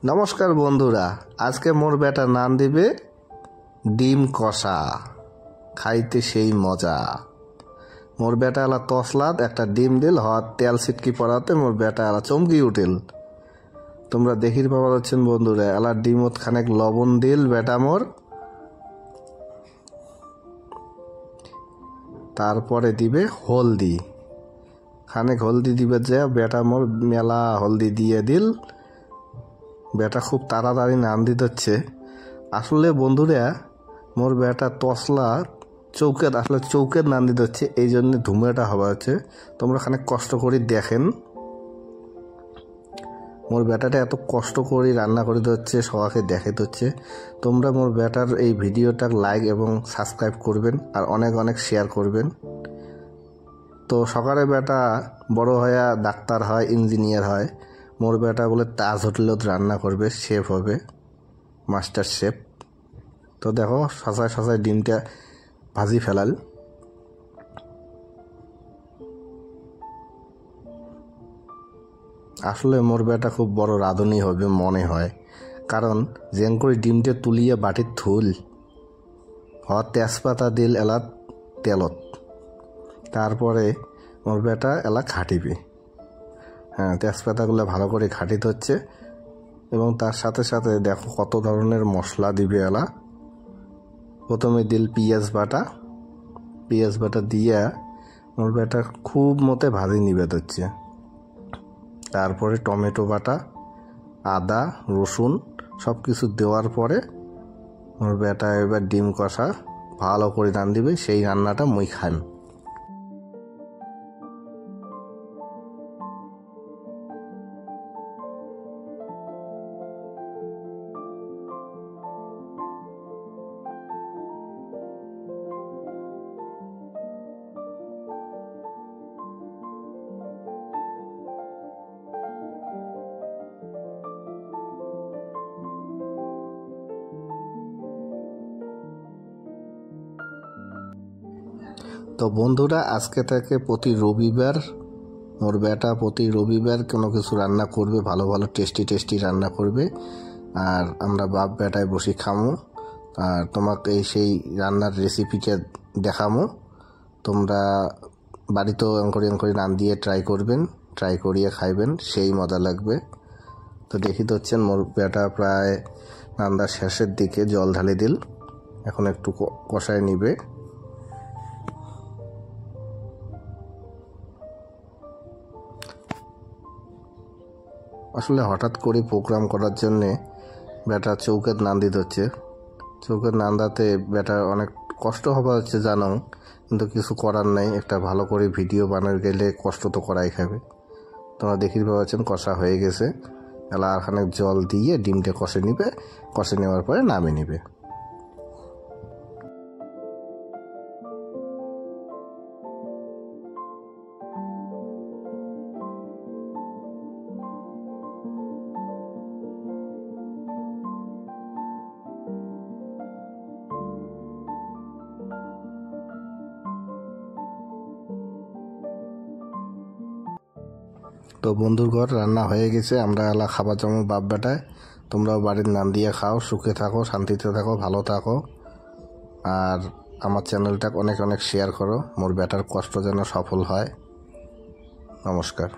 নমস্কার বন্ধুরা, আজকে মোর বেটা নান দিবে ডিম কষা। খাইতে সেই মজা। মোর বেটা এলা তসলাত একটা ডিম দিল, হওয়ার তেল সিটকি পড়াতে মোর বেটা এলা চমকি উঠিল। তোমরা দেখির পাওয়া যাচ্ছেন বন্ধুরা, এলা ডিমত খানেক লবণ দিল বেটা মোর। তারপরে দিবে হলদি, খানেক হলদি দিবে, যে বেটা মোর মেলা হলদি দিয়ে দিল। বেটা খুব তাড়াতাড়ি নান দিতে হচ্ছে। আসলে বন্ধুরা, মোর বেটা তসলা চৌকের নান দিতে হচ্ছে, এই জন্য ধুমেটা হওয়া হচ্ছে। তোমরা খানিক কষ্ট করে দেখেন। মোর বেটাটা এত কষ্ট করে রান্না করে হচ্ছে, সবাইকে দেখাতে হচ্ছে। তোমরা মোর বেটার এই ভিডিওটা লাইক এবং সাবস্ক্রাইব করবেন, আর অনেক অনেক শেয়ার করবেন। তো সকালে বেটা বড় হয়ে ডাক্তার হয়, ইঞ্জিনিয়ার হয়। মোর বেটা বলে তাজ হোটেলত রান্না করবে, শেফ হবে, মাস্টার শেফ। তো দেখো সসায় সসায় ডিমটা ভাজি ফেলাল। আসলে মোর বেটা খুব বড় রাঁধুনি হবে মনে হয়, কারণ যেন করে ডিমটা তুলিয়ে বাটির থুল, তেজপাতা দিল এলা তেলত। তারপরে মোর বেটা এলা খাটিবে। হ্যাঁ, তেজপাতাগুলো ভালো করে ঘাটিতে হচ্ছে, এবং তার সাথে সাথে দেখো কত ধরনের মশলা দিবে এলা। প্রথমে দিল পেঁয়াজ বাটা দিয়ে মোর বেটা খুব মতে ভাজি নিবে হচ্ছে। তারপরে টমেটো বাটা, আদা রসুন সব কিছু দেওয়ার পরে মোর বেটা এবার ডিম কষা ভালো করে রান দিবে। সেই রান্নাটা মুই খান। তো বন্ধুরা, আজকে থেকে প্রতি রবিবার মোর বেটা কোনো কিছু রান্না করবে, ভালো ভালো টেস্টি রান্না করবে, আর আমরা বাপ বেটায় বসে খামো। আর তোমাকে সেই রান্নার রেসিপিটা দেখামো। তোমরা বাড়িতেও এঙ্করি রান দিয়ে ট্রাই করিয়ে খাইবেন, সেই মজা লাগবে। তো দেখিতে হচ্ছেন মোর বেটা প্রায় রান্নার শেষের দিকে জল ঢালি দিল, এখন একটু কষায় নিবে। আসলে হঠাৎ করে প্রোগ্রাম করার জন্যে বেটা চৌকের নান দিতে হচ্ছে। চৌকের নান দাতে বেটা অনেক কষ্ট হওয়া হচ্ছে জানো, কিন্তু কিছু করার নাই। একটা ভালো করে ভিডিও বানাতে গেলে কষ্ট তো করাই খাবে। তোমরা দেখির পাচ্ছেন কষা হয়ে গেছে। এলা আর খানিক জল দিয়ে ডিমটা কষে নিবে, কষে নেওয়ার পরে নামিয়ে নিবে। তো বন্ধুর ঘর রান্না হয়ে গেছে, আমরা এলা খাবার জন্য বাপ বেটায়। তোমরাও বাড়ির নান দিয়ে খাও, সুখে থাকো, শান্তিতে থাকো, ভালো থাকো। আর আমার চ্যানেলটা অনেক অনেক শেয়ার করো, মোর বেটার কষ্ট যেন সফল হয়। নমস্কার।